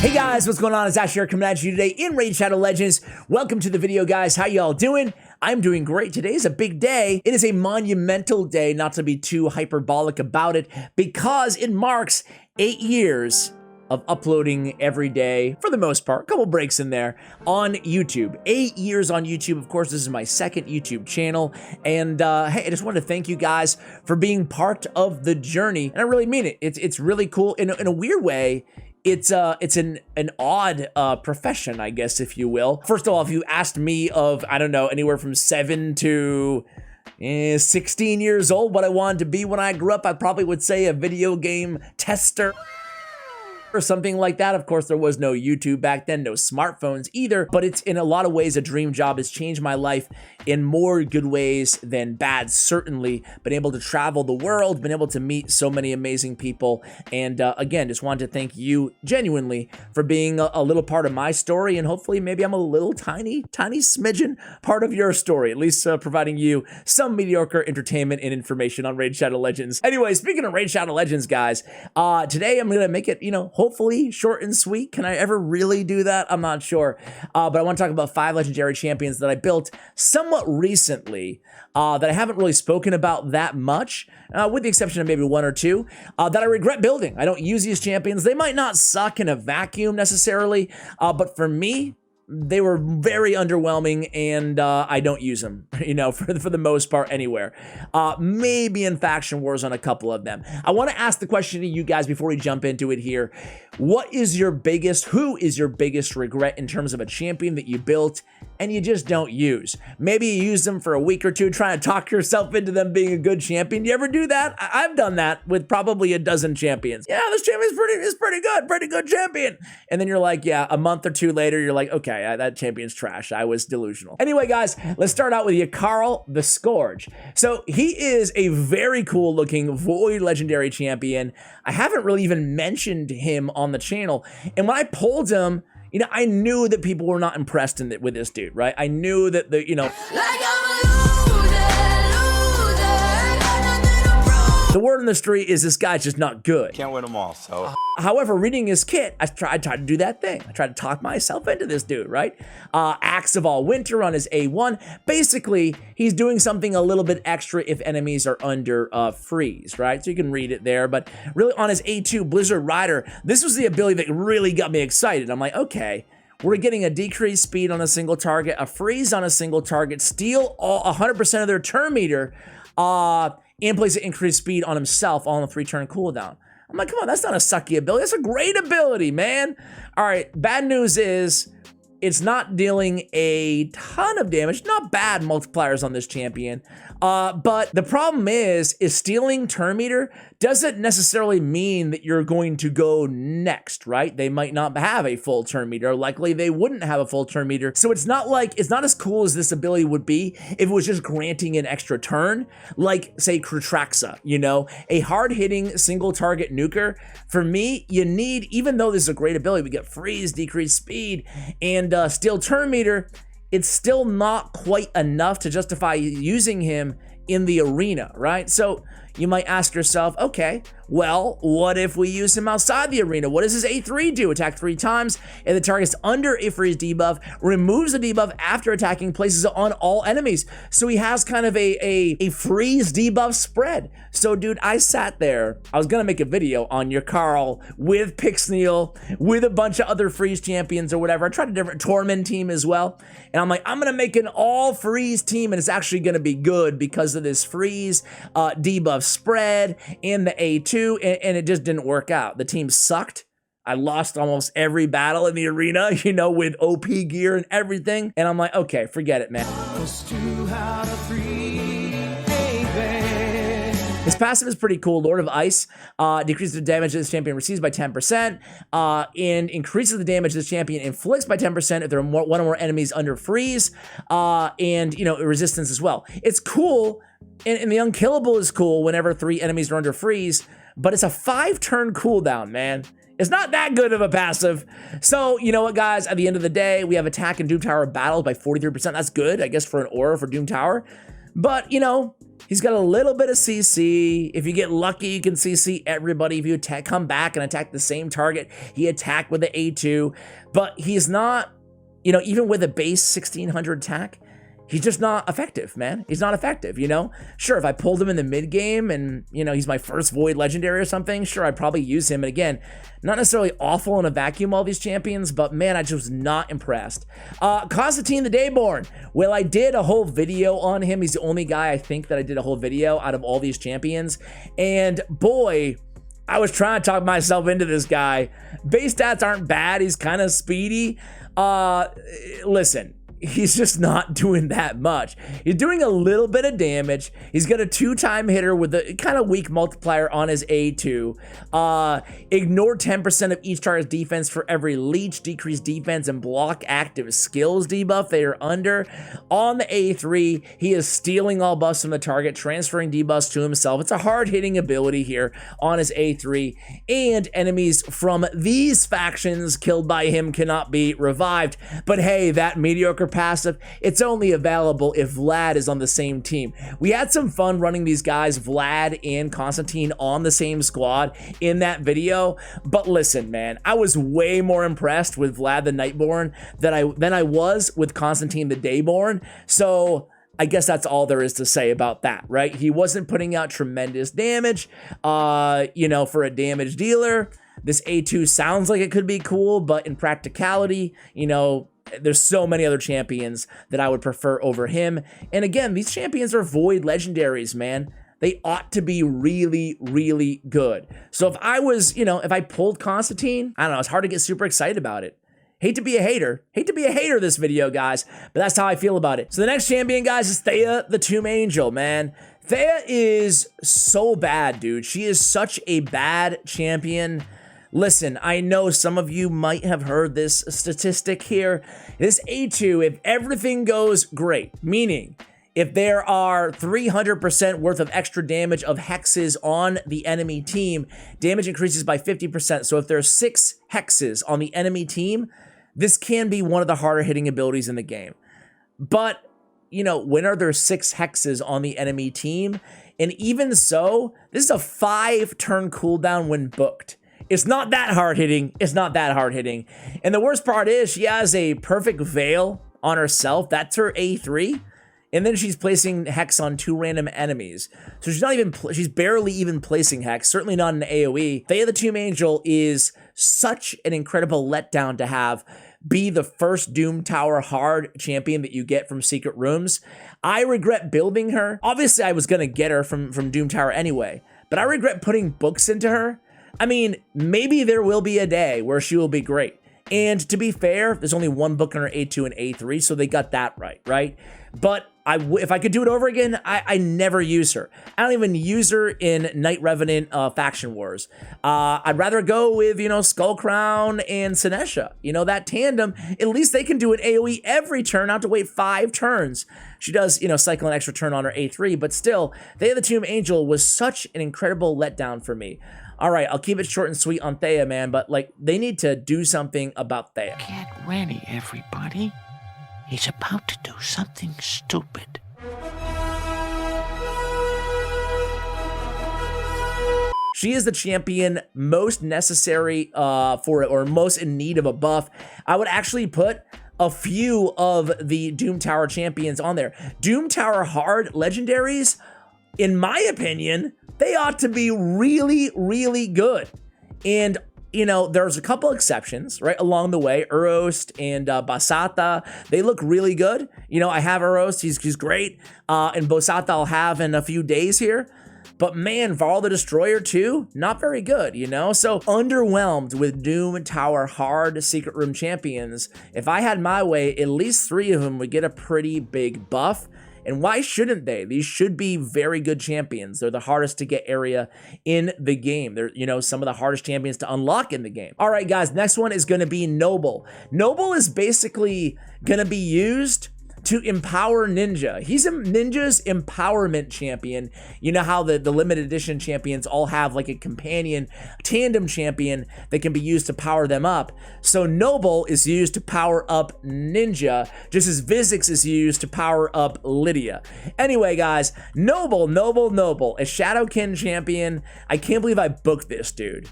Hey guys, what's going on? It's Ash here coming at you today in Raid Shadow Legends. Welcome to the video, guys. How y'all doing? I'm doing great. Today is a big day. It is a monumental day, not to be too hyperbolic about it, because it marks 8 years of uploading every day, for the most part, a couple breaks in there, on YouTube. 8 years on YouTube. Of course, this is my second YouTube channel. And hey, I just wanted to thank you guys for being part of the journey. And I really mean it. It's really cool. In a weird way, it's an odd profession, I guess, if you will. First of all, if you asked me of, I don't know, anywhere from 7 to 16 years old, what I wanted to be when I grew up, I probably would say a video game tester or something like that. Of course, there was no YouTube back then, no smartphones either, but it's in a lot of ways a dream job. It's changed my life in more good ways than bad, certainly. Been able to travel the world, been able to meet so many amazing people, and again, just wanted to thank you genuinely for being a little part of my story, and hopefully maybe I'm a little tiny smidgen part of your story, at least providing you some mediocre entertainment and information on Raid Shadow Legends. Anyway, speaking of Raid Shadow Legends, guys, today I'm gonna make it, hopefully short and sweet. Can I ever really do that? I'm not sure. But I want to talk about 5 legendary champions that I built somewhat recently that I haven't really spoken about that much, with the exception of maybe 1 or 2, that I regret building. I don't use these champions. They might not suck in a vacuum necessarily, but for me, they were very underwhelming, and I don't use them, for the most part anywhere. Maybe in Faction Wars on a couple of them. I want to ask the question to you guys before we jump into it here. Who is your biggest regret in terms of a champion that you built and you just don't use? Maybe you use them for a week or two trying to talk yourself into them being a good champion. Do you ever do that? I've done that with probably a dozen champions. Yeah, this champion is pretty good champion. And then you're like, yeah, a month or 2 later, you're like, okay, that champion's trash. I was delusional. Anyway, guys, let's start out with Karl The Scourge. So he is a very cool looking Void legendary champion. I haven't really even mentioned him on the channel. And when I pulled him, I knew that people were not impressed with this dude, right? I knew that the word on the street is this guy's just not good. Can't win them all, so. However, reading his kit, I tried to do that thing. I tried to talk myself into this dude, right? Axe of All Winter on his A1. Basically, he's doing something a little bit extra if enemies are under freeze, right? So you can read it there. But really on his A2, Blizzard Rider, this was the ability that really got me excited. I'm like, okay, we're getting a decreased speed on a single target, a freeze on a single target, steal 100% of their turn meter, and place an increased speed on himself on a 3-turn cooldown. I'm like, come on, that's not a sucky ability. That's a great ability, man. All right, bad news is it's not dealing a ton of damage. Not bad multipliers on this champion. But the problem is stealing turn meter doesn't necessarily mean that you're going to go next, right? They might not have a full turn meter. Likely they wouldn't have a full turn meter. So it's not as cool as this ability would be if it was just granting an extra turn, like say Kratraxa, a hard-hitting single target nuker. For me, you need, even though this is a great ability, we get freeze, decreased speed, and steal turn meter, it's still not quite enough to justify using him in the arena, right? So you might ask yourself, okay, well, what if we use him outside the arena? What does his A3 do? Attack 3 times, and the target's under a freeze debuff, removes the debuff after attacking, places it on all enemies. So he has kind of a freeze debuff spread. So dude, I sat there, I was gonna make a video on your Karl with Pixneal, with a bunch of other freeze champions or whatever. I tried a different Torment team as well. And I'm like, I'm gonna make an all freeze team, and it's actually gonna be good because of this freeze debuff spread and the A2. And it just didn't work out. The team sucked. I lost almost every battle in the arena, with OP gear and everything. And I'm like, okay, forget it, man. His passive is pretty cool. Lord of Ice decreases the damage this champion receives by 10%, and increases the damage this champion inflicts by 10% if there are one or more enemies under freeze, and resistance as well. It's cool, and the unkillable is cool whenever 3 enemies are under freeze, but it's a 5-turn cooldown, man. It's not that good of a passive. So, you know what, guys? At the end of the day, we have attack and Doom Tower battled by 43%. That's good, I guess, for an aura for Doom Tower. But, you know, he's got a little bit of CC. If you get lucky, you can CC everybody. If you come back and attack the same target, he attacked with the A2. But he's not, you know, even with a base 1600 attack, he's just not effective, man. He's not effective, you know? Sure, if I pulled him in the mid game and, you know, he's my first Void Legendary or something, sure, I'd probably use him. And again, not necessarily awful in a vacuum, all these champions, but man, I just was not impressed. Constantine the Dayborn. Well, I did a whole video on him. He's the only guy I think that I did a whole video out of all these champions. And boy, I was trying to talk myself into this guy. Base stats aren't bad. He's kind of speedy. Listen, he's just not doing that much. He's doing a little bit of damage. He's got a 2-time hitter with a kind of weak multiplier on his A2. Ignore 10% of each target's defense for every leech, decrease defense and block active skills debuff they are under. On the A3, he is stealing all buffs from the target, transferring debuffs to himself. It's a hard-hitting ability here on his A3, and enemies from these factions killed by him cannot be revived. But hey, that mediocre passive, it's only available if Vlad is on the same team. We had some fun running these guys, Vlad and Constantine, on the same squad in that video, but listen, man, I was way more impressed with Vlad the Nightborn than I was with Constantine the Dayborn, so I guess that's all there is to say about that, right? He wasn't putting out tremendous damage, you know, for a damage dealer. This A2 sounds like it could be cool, but in practicality, you know, there's so many other champions that I would prefer over him. And again, these champions are Void Legendaries, man. They ought to be really, really good. So if I was, you know, if I pulled Constantine, I don't know, it's hard to get super excited about it. Hate to be a hater. Hate to be a hater this video, guys, but that's how I feel about it. So the next champion, guys, is Thea the Tomb Angel, man. Thea is so bad, dude. She is such a bad champion. Listen, I know some of you might have heard this statistic here. This A2, if everything goes great, meaning if there are 300% worth of extra damage of hexes on the enemy team, damage increases by 50%. So if there's 6 hexes on the enemy team, this can be one of the harder hitting abilities in the game. But, you know, when are there 6 hexes on the enemy team? And even so, this is a 5-turn cooldown when booked. It's not that hard hitting. It's not that hard hitting. And the worst part is she has a perfect veil on herself. That's her A3. And then she's placing hex on 2 random enemies. So she's barely even placing hex, certainly not an AoE. Thea the Tomb Angel is such an incredible letdown to have be the first Doom Tower hard champion that you get from Secret Rooms. I regret building her. Obviously, I was gonna get her from Doom Tower anyway, but I regret putting books into her. I mean, maybe there will be a day where she will be great. And to be fair, there's only 1 book on her A2 and A3, so they got that right? But if I could do it over again, I never use her. I don't even use her in Night Revenant Faction Wars. I'd rather go with, you know, Skullcrown and Sinesha. You know, that tandem, at least they can do an AoE every turn, not to wait 5 turns. She does, you know, cycle an extra turn on her A3, but still, Thea the Tomb Angel was such an incredible letdown for me. All right, I'll keep it short and sweet on Thea, man, but like, they need to do something about Thea. Get ready, everybody. He's about to do something stupid. She is the champion most necessary for it, or most in need of a buff. I would actually put a few of the Doom Tower champions on there. Doom Tower hard legendaries, in my opinion, they ought to be really, really good. And, you know, there's a couple exceptions, right, along the way. Urost and Basata, they look really good. You know, I have Urost, he's great. And Basata I'll have in a few days here. But man, Varl the Destroyer too, not very good, you know? So underwhelmed with Doom Tower hard Secret Room champions. If I had my way, at least 3 of them would get a pretty big buff. And why shouldn't they? These should be very good champions. They're the hardest to get area in the game. They're, you know, some of the hardest champions to unlock in the game. All right, guys, next one is going to be Noble. Noble is basically going to be used to empower Ninja. He's a Ninja's empowerment champion. You know how the limited edition champions all have like a companion tandem champion that can be used to power them up. So Noble is used to power up Ninja, just as Vizix is used to power up Lydia. Anyway, guys, Noble, a Shadowkin champion. I can't believe I booked this, dude.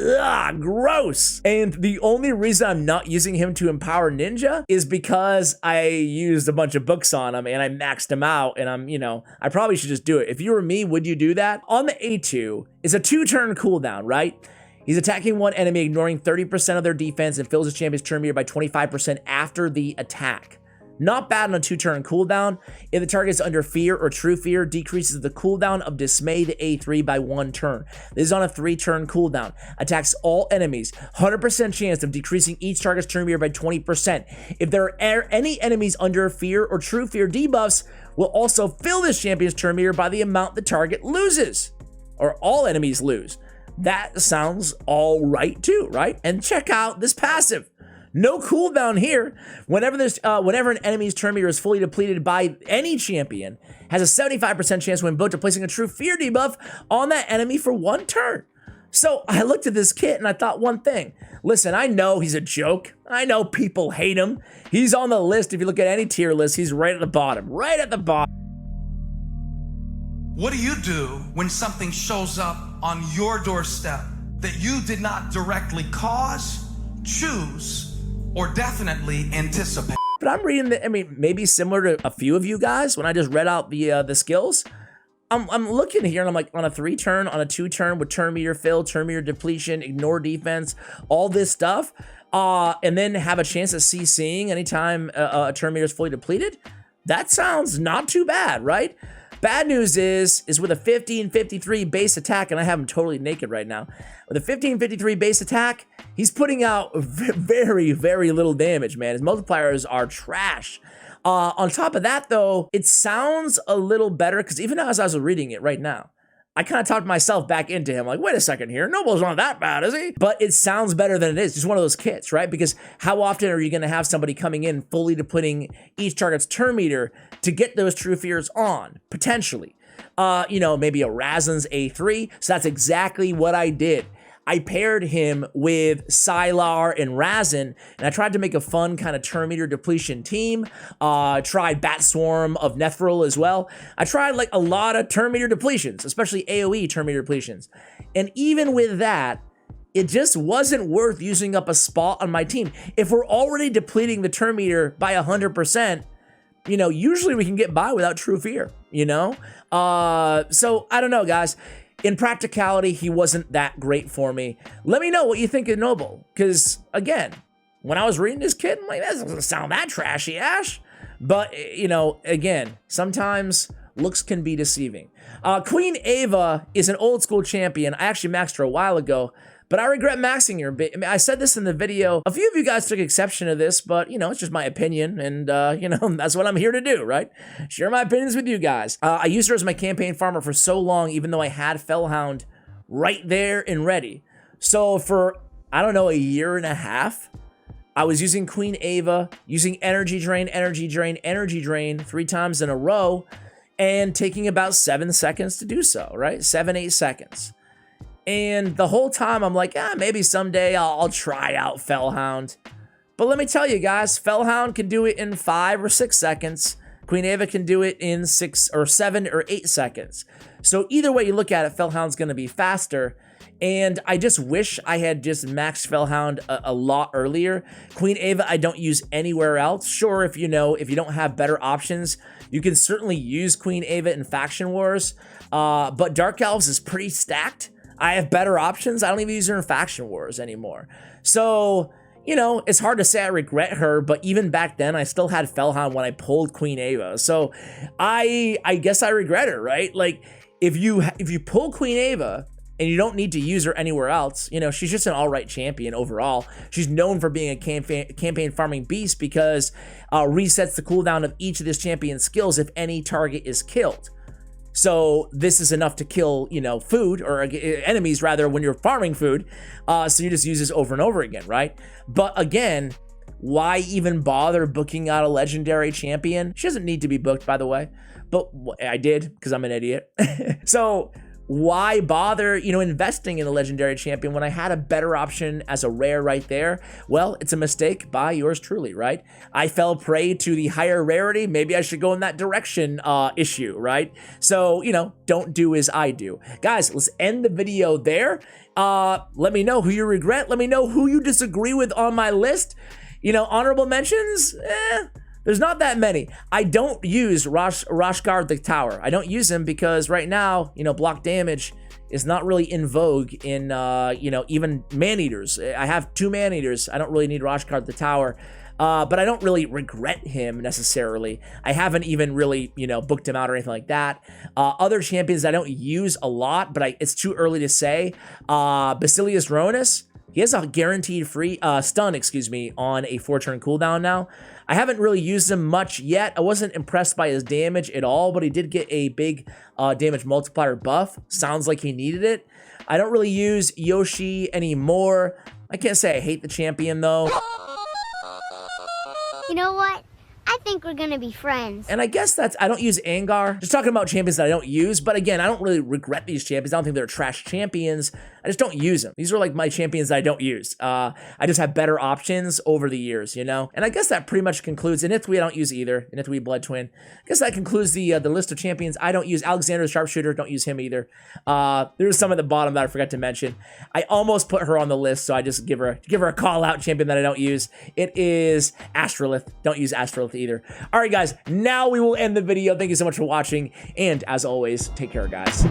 Ugh, gross. And the only reason I'm not using him to empower Ninja is because I used a bunch of books on him and I maxed him out, and I probably should just do it. If you were me, would you do that? On the A2, it's a 2-turn cooldown, right? He's attacking one enemy, ignoring 30% of their defense, and fills his champion's turn meter by 25% after the attack. Not bad on a 2-turn cooldown. If the target is under fear or true fear, decreases the cooldown of dismay to A3 by 1 turn. This is on a 3-turn cooldown. Attacks all enemies. 100% chance of decreasing each target's turn meter by 20%. If there are any enemies under fear or true fear debuffs, will also fill this champion's turn meter by the amount the target loses, or all enemies lose. That sounds all right too, right? And check out this passive. No cooldown here. Whenever an enemy's turn meter is fully depleted by any champion, has a 75% chance when invoked of placing a true fear debuff on that enemy for 1 turn. So I looked at this kit and I thought one thing. Listen, I know he's a joke. I know people hate him. He's on the list. If you look at any tier list, he's right at the bottom. Right at the bottom. What do you do when something shows up on your doorstep that you did not directly cause, choose, or definitely anticipate? But I'm reading maybe similar to a few of you guys when I just read out the skills. I'm looking here and I'm like, on a 3-turn, on a 2-turn with turn meter fill, turn meter depletion, ignore defense, all this stuff, and then have a chance at CCing anytime a turn meter is fully depleted. That sounds not too bad, right? Bad news is with a 1553 base attack, and I have him totally naked right now. With a 1553 base attack, he's putting out very, very little damage, man. His multipliers are trash. On top of that, though, it sounds a little better, because even as I was reading it right now, I kind of talked myself back into him, like, wait a second here, Noble's not that bad, is he? But it sounds better than it is. Just one of those kits, right? Because how often are you going to have somebody coming in fully depleting each target's turn meter to get those true fears on, potentially? Maybe a Razen's A3. So that's exactly what I did. I paired him with Sylar and Razen, and I tried to make a fun kind of turn meter depletion team. Tried Bat Swarm of Nethril as well. I tried like a lot of turn meter depletions, especially AoE turn meter depletions. And even with that, it just wasn't worth using up a spot on my team. If we're already depleting the turn meter by 100%, usually we can get by without true fear, So I don't know, guys. In practicality, he wasn't that great for me. Let me know what you think of Noble, because again, when I was reading this kit, I'm like, that doesn't sound that trashy, Ash. But, again, sometimes looks can be deceiving. Queen Ava is an old school champion. I actually maxed her a while ago, but I regret maxing her. I said this in the video. A few of you guys took exception to this, but, it's just my opinion, and, that's what I'm here to do, right? Share my opinions with you guys. I used her as my campaign farmer for so long, even though I had Fellhound right there and ready. So for, I don't know, a year and a half, I was using Queen Ava, using Energy Drain, Energy Drain, Energy Drain 3 times in a row, and taking about 7 seconds to do so, right? 7-8 seconds. And the whole time I'm like, maybe someday I'll try out Fellhound. But let me tell you guys, Fellhound can do it in 5 or 6 seconds. Queen Ava can do it in 6 or 7 or 8 seconds. So either way you look at it, Fellhound's going to be faster. And I just wish I had just maxed Fellhound a lot earlier. Queen Ava I don't use anywhere else. Sure, if you don't have better options, you can certainly use Queen Ava in Faction Wars. But Dark Elves is pretty stacked. I have better options. I don't even use her in Faction Wars anymore. So, it's hard to say I regret her, but even back then, I still had Fellhound when I pulled Queen Ava. So, I guess I regret her, right? Like, if you pull Queen Ava and you don't need to use her anywhere else, she's just an all-right champion overall. She's known for being a campaign farming beast because resets the cooldown of each of this champion's skills if any target is killed. So this is enough to kill, food, or enemies rather, when you're farming food. So you just use this over and over again, right? But again, why even bother booking out a legendary champion? She doesn't need to be booked, by the way, but I did because I'm an idiot. So why bother, you know, investing in a legendary champion when I had a better option as a rare right there? Well, it's a mistake by yours truly, right? I fell prey to the higher rarity. Maybe I should go in that direction issue, right? So, you know, don't do as I do. Guys, let's end the video there. Let me know who you regret. Let me know who you disagree with on my list. You know, honorable mentions, there's not that many. I don't use Roshgard the Tower. I don't use him because right now, you know, block damage is not really in vogue in, you know, even man-eaters. I have 2 man-eaters. I don't really need Roshgard the Tower, but I don't really regret him necessarily. I haven't even really, you know, booked him out or anything like that. Other champions I don't use a lot, but it's too early to say. Basilius Ronis, he has a guaranteed free stun, excuse me, on a 4-turn cooldown now. I haven't really used him much yet. I wasn't impressed by his damage at all, but he did get a big damage multiplier buff. Sounds like he needed it. I don't really use Yoshi anymore. I can't say I hate the champion though. You know what? I think we're gonna be friends. And I guess I don't use Angar. Just talking about champions that I don't use, but again, I don't really regret these champions. I don't think they're trash champions. I just don't use them. These are like my champions that I don't use. I just have better options over the years, you know? And I guess that pretty much concludes, Inithwi I don't use either, Inithwi Blood Twin. I guess that concludes the list of champions I don't use. Alexander the Sharpshooter, don't use him either. There's some at the bottom that I forgot to mention. I almost put her on the list, so I just give her a call out champion that I don't use. It is Astrolith. Don't use Astrolith either. All right, guys, now we will end the video. Thank you so much for watching, and as always, take care, guys.